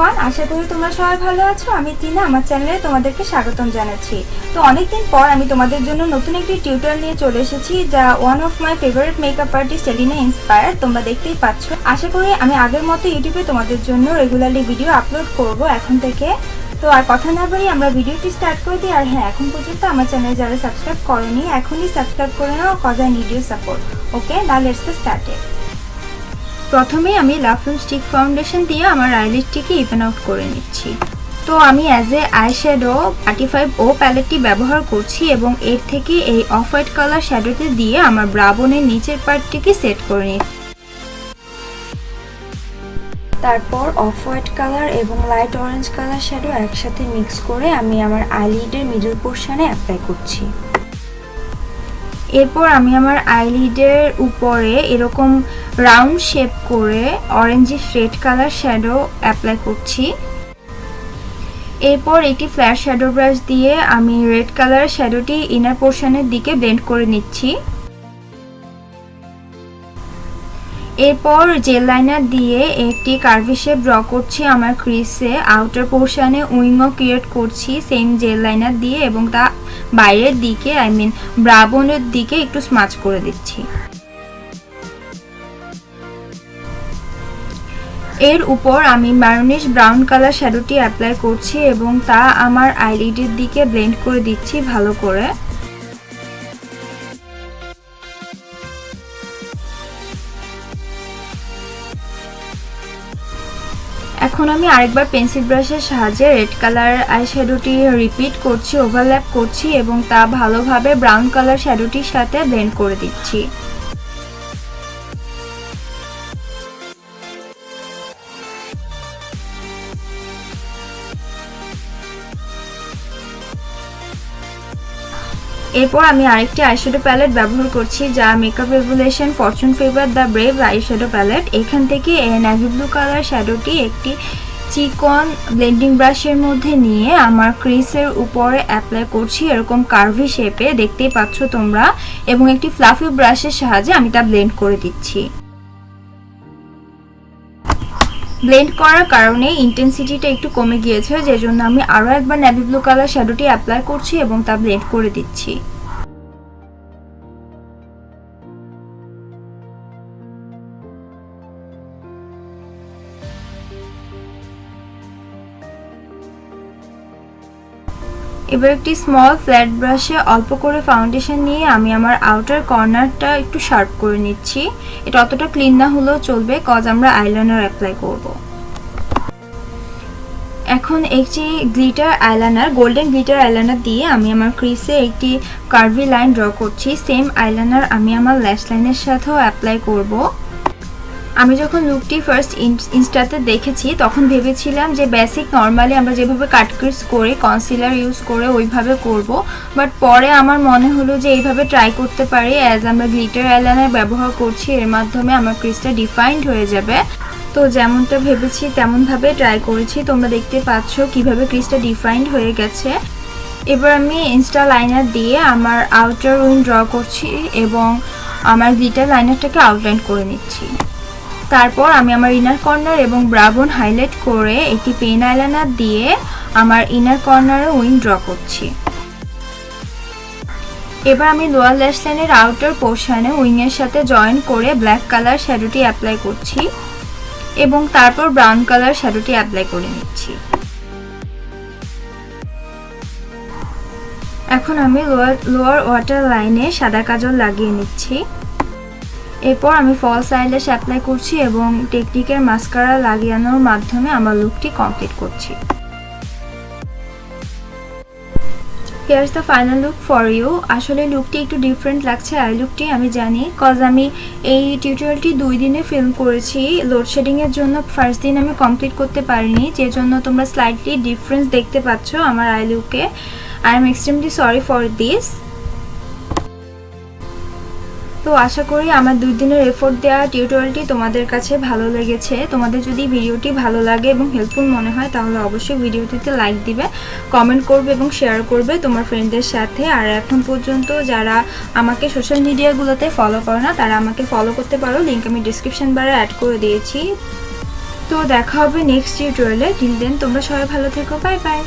Everyone, আশা করি তোমরা সবাই ভালো আছো। আমি টিনা, আমার চ্যানেলে তোমাদেরকে স্বাগতম জানাচ্ছি। তো অনেকদিন পর আমি তোমাদের জন্য নতুন একটি টিউটোরিয়াল নিয়ে চলে এসেছি, যা one of my favourite makeup artist Alina inspired. তোমরা দেখতেই পাচ্ছ। আশা করি আমি আগের মতো ইউটিউবে তোমাদের জন্য রেগুলারলি ভিডিও আপলোড করব এখন থেকে। তো আর কথা না বলি আমরা ভিডিওটি স্টার্ট করে দিই। আর হ্যাঁ, এখন পর্যন্ত আমার চ্যানেল যারা সাবস্ক্রাইব করেনি এখনই সাবস্ক্রাইব করে নাও, cause I need your support. Okay, now let's get started. প্রথমে আমি লাভ ফিল্ম স্টিক ফাউন্ডেশন দিয়ে আমার আইলিডটিকে ইভেন আউট করে নিচ্ছি। তো আমি as A eye shadow 35O প্যালেটটি ব্যবহার করছি এবং এর থেকে এই অফ হোয়াইট কালার শ্যাডোটি দিয়ে আমার ব্রা বোনের নিচের পার্টটিকে সেট করে নিচ্ছি। তারপর অফ হোয়াইট কালার এবং লাইট অরেঞ্জ কালার শ্যাডো একসাথে মিক্স করে আমি আমার আইলিডের মিডল পোর্শনে অ্যাপ্লাই করছি। এরপর আমি আমার আইলিডের উপরে এরকম রাউন্ড শেপ করে orangish red colour shadow apply করছি। এরপর একটি ফ্ল্যাট শ্যাডো ব্রাশ দিয়ে আমি রেড কালার শ্যাডোটি ইনার পোর্শনের দিকে ব্লেন্ড করে নিচ্ছি। এরপর জেল লাইনার দিয়ে একটি কার্ভি শেপ ড্র করছি আমার ক্রিজে। আউটার পোর্শনে উইংও ক্রিয়েট করছি সেম জেল লাইনার দিয়ে এবং তা বাইরের দিকে ব্রা বোনের দিকে একটু স্মাচ করে দিচ্ছি। এর উপর আমি ম্যারুনিশ ব্রাউন কালার শ্যাডোটি অ্যাপ্লাই করছি এবং তা আমার আইলিডের দিকে ব্লেন্ড করে দিচ্ছি ভালো করে। এখন আমি আরেকবার পেন্সিল ব্রাশের সাহায্যে রেড কালার আই শ্যাডোটি রিপিট করছি, ওভারল্যাপ করছি এবং তা ভালোভাবে ব্রাউন কালার শ্যাডোটির সাথে ব্লেন্ড করে দিচ্ছি। এরপর আমি আরেকটি আইশ্যাডো প্যালেট ব্যবহার করছি, যা makeup revolution fortune favour the brave eyeshadow palette. এখান থেকে নেভি ব্লু কালার শ্যাডোটি একটি চিকন ব্লেন্ডিং ব্রাশের মধ্যে নিয়ে আমার ক্রিজের উপরে অ্যাপ্লাই করছি এরকম কার্ভি শেপে, দেখতেই পাচ্ছ তোমরা, এবং একটি ফ্লাফি ব্রাশের সাহায্যে আমি তা ব্লেন্ড করে দিচ্ছি। ব্লেন্ড করার কারণে ইন্টেন্সিটিটা একটু কমে গিয়েছে, যে জন্য আমি আরও একবার নেভি ব্লু কালার শ্যাডোটি অ্যাপ্লাই করছি এবং তা ব্লেন্ড করে দিচ্ছি। এবার একটি স্মল ফ্ল্যাট ব্রাশে অল্প করে ফাউন্ডেশন নিয়ে আমি আমার আউটার কর্নারটা একটু শার্প করে নিচ্ছি। এটা অতটা ক্লিন না হলেও চলবে, কজ আমরা আইলাইনার অ্যাপ্লাই করব। এখন একটি glitter eyeliner, golden glitter eyeliner দিয়ে আমি আমার ক্রিজে একটি কার্ভি লাইন ড্র করছি। সেম আইলাইনার আমি আমার ল্যাশ লাইনের সাথেও অ্যাপ্লাই করব। আমি যখন লুকটি ফার্স্ট ইনস্টাতে দেখেছি তখন ভেবেছিলাম যে বেসিক নর্মালি আমরা যেভাবে কাট ক্রিজ করি কনসিলার ইউজ করে ওইভাবে করব, বাট পরে আমার মনে হলো যে এইভাবে ট্রাই করতে পারি। অ্যাজ আমরা গ্লিটার আইলাইনার ব্যবহার করছি, এর মাধ্যমে আমার ক্রিজটা ডিফাইন্ড হয়ে যাবে। তো যেমনটা ভেবেছি তেমনভাবে ট্রাই করেছি। তোমরা দেখতে পাচ্ছ কিভাবে ক্রিজটা ডিফাইন্ড হয়ে গেছে। এবার আমি ইনস্টা লাইনার দিয়ে আমার আউটার উইং ড্র করছি এবং আমার গ্লিটার লাইনারটাকে আউটলাইন করে নিচ্ছি। তারপর আমি আমার ইনার কর্নার এবং ব্রা বোন হাইলাইট করে একটি পেন আইলাইনার দিয়ে আমার ইনার কর্নারে উইং ড্র করছি। এবার আমি লোয়ার ল্যাশ লাইনের আউটার পোর্শনে উইংয়ের সাথে জয়েন করে ব্ল্যাক কালার শ্যাডোটি অ্যাপ্লাই করছি এবং তারপর ব্রাউন কালার শ্যাডোটি অ্যাপ্লাই করে নিচ্ছি। এখন আমি লোয়ার ওয়াটার লাইনে সাদা কাজল লাগিয়ে নিচ্ছি। এরপর আমি ফলস আইল্যাশ অ্যাপ্লাই করছি এবং টেকনিকের মাস্কারা লাগানোর মাধ্যমে আমার লুকটি কমপ্লিট করছি। Here's the final look for you. আসলে লুকটি একটু ডিফারেন্ট লাগছে আই লুকটি, আমি জানি, কজ আমি এই টিউটোরিয়ালটি 2 দিনে ফিল্ম করেছি। লোডশেডিংয়ের জন্য ফার্স্ট দিন আমি কমপ্লিট করতে পারিনি, যে জন্য তোমরা স্লাইটলি ডিফারেন্স দেখতে পাচ্ছ আমার আই লুকে। I am extremely sorry for this. তো আশা করি আমার 2 দিনের এফোর্ট দেওয়া টিউটোরিয়ালটি তোমাদের কাছে ভালো লেগেছে। তোমাদের যদি ভিডিওটি ভালো লাগে এবং হেল্পফুল মনে হয় তাহলে অবশ্যই ভিডিওটিতে লাইক দিবে, কমেন্ট করবে এবং শেয়ার করবে তোমার ফ্রেন্ডদের সাথে। আর এখন পর্যন্ত যারা আমাকে সোশ্যাল মিডিয়াগুলোতে ফলো করো না তারা আমাকে ফলো করতে পারো, লিঙ্ক আমি ডিসক্রিপশন বারে অ্যাড করে দিয়েছি। তো দেখা হবে নেক্সট টিউটোরিয়ালে। টিল দেন তোমরা সবাই ভালো থেকো, বাই বাই।